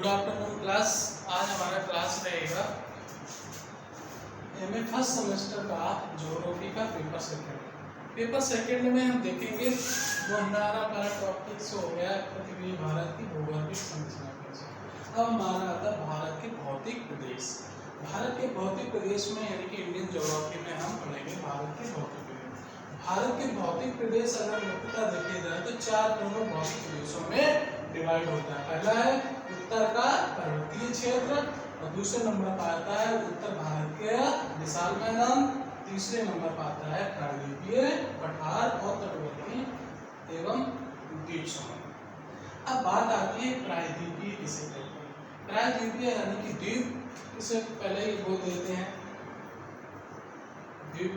Good afternoon class. आज हमारा class रहेगा एमए फर्स्ट सेमेस्टर का ज्योग्राफी का पेपर सेकंड में हम देखेंगे जो हमारा पहला टॉपिक्स हो गया पृथ्वी भारत की भौगोलिक संरचना कैसे। अब हमारा आता है भारत के भौतिक प्रदेश। भारत के भौतिक प्रदेश में यानी कि इंडियन ज्योग्राफी में हम पढ़ेंगे भारत के भौतिक प्रदेश। भारत के भौतिक प्रदेश अगर मुख्यतः देखे जाए तो चार प्रमुख भौतिक प्रदेशों में डिवाइड होता है। पहला है उत्तर का पर्वतीय क्षेत्र और दूसरे नंबर पर आता है उत्तर भारत के विशाल मैदान, तीसरे नंबर पर आता है प्रायद्वीपीय पठार और तटवर्ती एवं द्वीप समूह। अब बात आती है प्रायद्वीपीय किसे कहते हैं। प्रायद्वीपीय यानी कि द्वीप, इसे पहले ही बोल देते हैं द्वीप।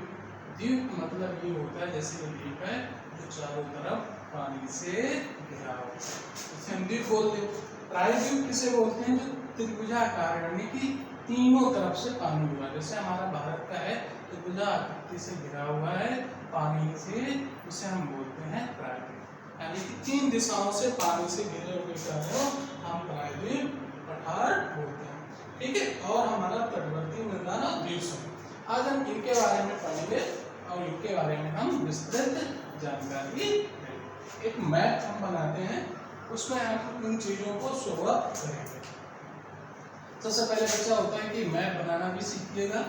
द्वीप मतलब ये होता है जैसे ये द्वीप है जो चारों तरफ पानी से घिरा हो, इसे हम द्वीप बोलते हैं। प्रायद्वीप किसे बोलते हैं जो त्रिभुजाकार यानी कि तीनों तरफ से पानी हुआ, जैसे हमारा भारत का है त्रिभुजाकृति से घिरा हुआ है पानी से, उसे हम बोलते हैं प्रायद्वीप। यानी कि तीन दिशाओं से पानी से घिरे हुए को हम प्रायद्वीप पठार बोलते हैं, ठीक है। और हमारा तटवर्ती मैदान और द्वीप समूह, आज हम इनके बारे में पढ़ेंगे और इनके बारे में हम विस्तृत जानकारी देंगे। एक मैप हम बनाते हैं, उसमें हम इन चीजों को शो अप करेंगे। सबसे पहले बच्चा होता है कि मैप बनाना भी सीखिएगा।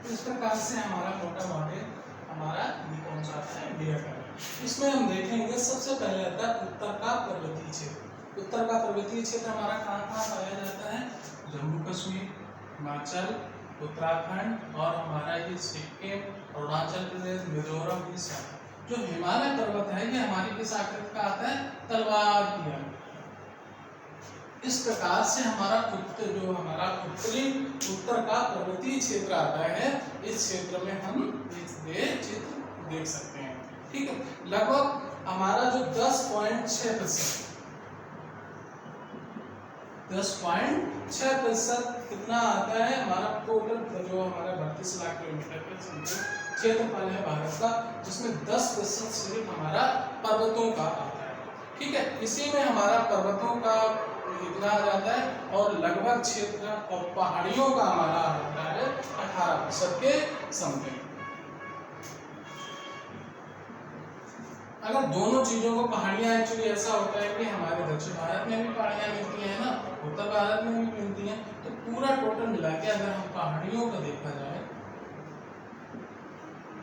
इस प्रकार से हमारा मोटा मॉडल हमारा ये कौन सा आता है, इंडिया का। इसमें हम देखेंगे सबसे पहले आता है उत्तर का पर्वतीय क्षेत्र। उत्तर का पर्वतीय क्षेत्र हमारा कहाँ कहाँ पाया जाता है, जम्मू कश्मीर, हिमाचल, उत्तराखंड और हमारा ये सिक्किम, अरुणाचल प्रदेश, मिजोरम। इस जो हिमालय पर्वत है ये हमारी किस आकृति का आता है, तलवार की आकृति। इस प्रकार से हमारा उत्तर जो हमारा उत्तर का पर्वतीय क्षेत्र आता है, इस क्षेत्र में हम चित्र देख सकते हैं, ठीक है। लगभग हमारा जो 10.6% कितना आता है हमारा टोटल जो हमारा 32 लाख किलोमीटर का क्षेत्रफल है भारत का, जिसमें 10% सिर्फ हमारा पर्वतों का आता है, ठीक है। इसी में हमारा पर्वतों का इतना आ जाता है और लगभग क्षेत्र और पहाड़ियों का हमारा आ जाता है 18% के समथिंग। अगर दोनों चीजों को पहाड़ियां, एक्चुअली ऐसा होता है कि हमारे दक्षिण भारत में भी पहाड़ियां मिलती हैं ना, उत्तर भारत में भी मिलती हैं, तो पूरा टोटल मिला के अगर हम पहाड़ियों का देखा जाए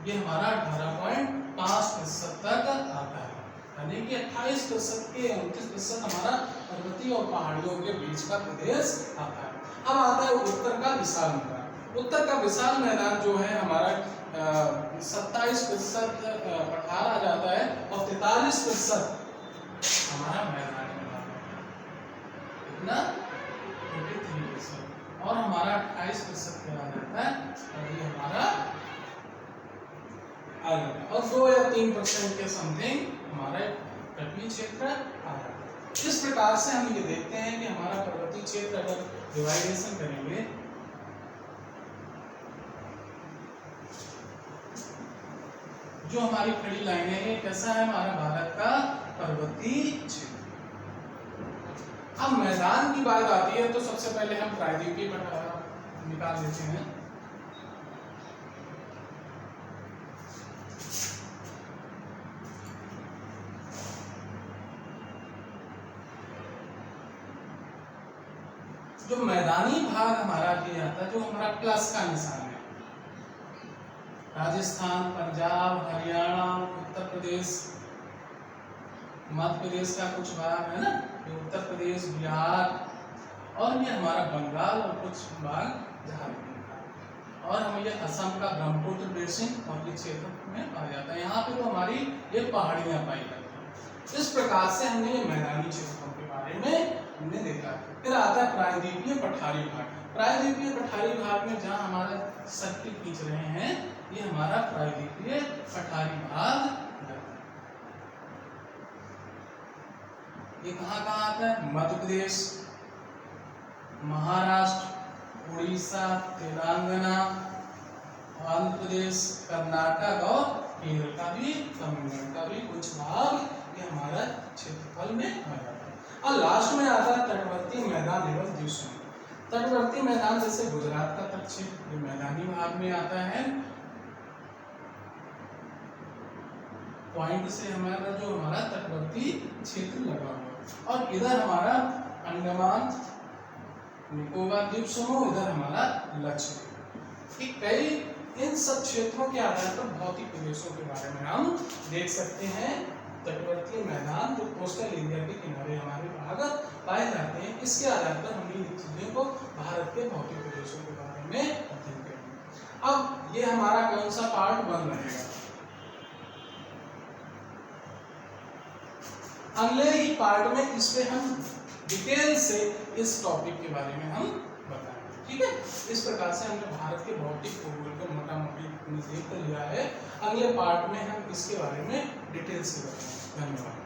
ये हमारा 18.5% तक आता है, यानी कि 28% के 29% हमारा पर्वतीय और पहाड़ियों के बीच का प्रदेश आता है। अब आता है उत्तर का विशाल मैदान। उत्तर का विशाल मैदान जो है हमारा 27% पठार आ जाता है और 43% हमारा मैदानी मैदान इतना 23% और हमारा 28% क्या आ जाता है, और ये हमारा आ जाता है, और 2 या 3% के समथिंग हमारा तटीय क्षेत्र आ जाता है। इस प्रकार से हम ये देखते हैं कि हमारा पर्वतीय क्षेत्र अगर डिवाइडेशन करेंगे जो हमारी खड़ी लाइनें हैं, कैसा है हमारा भारत का पर्वतीय क्षेत्र। अब मैदान की बात आती है तो सबसे पहले हम प्रायद्वीपीय निकाल लेते हैं। जो मैदानी भाग हमारा किया जाता है, जो हमारा प्लस का निशान है, राजस्थान, पंजाब, हरियाणा, उत्तर प्रदेश, मध्य प्रदेश का कुछ भाग है ना, ये उत्तर प्रदेश, बिहार, और ये हमारा बंगाल और कुछ भाग झारखंड का, और हम ये असम का ब्रह्मपुत्र बेसिन और ये क्षेत्र में पाया जाता है। यहाँ पे तो हमारी ये पहाड़ियाँ पाई जाती हैं। इस प्रकार से हमने ये मैदानी क्षेत्रों के बारे में हमने देखा। फिर आता है प्रायद्वीपीय पठारी भाग। प्रायद्वीपीय पठारी भाग में जहाँ हमारे सर्किल खींच रहे हैं, ये हमारा प्रायद्वीपीय पठारी भाग है। ये कहाँ आता है? मध्य प्रदेश, महाराष्ट्र, उड़ीसा, तेलंगाना, आंध्र प्रदेश, कर्नाटक और केरल का भी, तमिलनाडु का भी कुछ भाग ये हमारा क्षेत्रफल में आ जाता है। और लास्ट में आता है तटवर्ती मैदान एवं द्वीप समूह। तटवर्ती मैदान जैसे गुजरात का तट क्षेत्र, ये मैदानी भाग में आता है। पॉइंट से हमारा जो हमारा तटवर्ती क्षेत्र लगा हुआ, और इधर हमारा अंडमान निकोबार द्वीप समूह, इधर हमारा लक्षद्वीप। कई इन सब क्षेत्रों के आधार पर भौतिक प्रदेशों के बारे में हम देख सकते हैं। तटवर्ती मैदान जो कोस्टल एरिया के किनारे हमारे भाग पाए जाते हैं, इसके आधार पर हम इन चीजों को भारत के भौतिक प्रदेशों के बारे में अध्ययन करेंगे। अब ये हमारा कौन सा पार्ट 1 रहेगा। अगले ही पार्ट में इस पे हम डिटेल से इस टॉपिक के बारे में हम बताएंगे, ठीक है। इस प्रकार से हमने भारत के भौतिक भूगोल को मोटा मोटी देख लिया है। अगले पार्ट में हम इसके बारे में डिटेल से बताएंगे। धन्यवाद।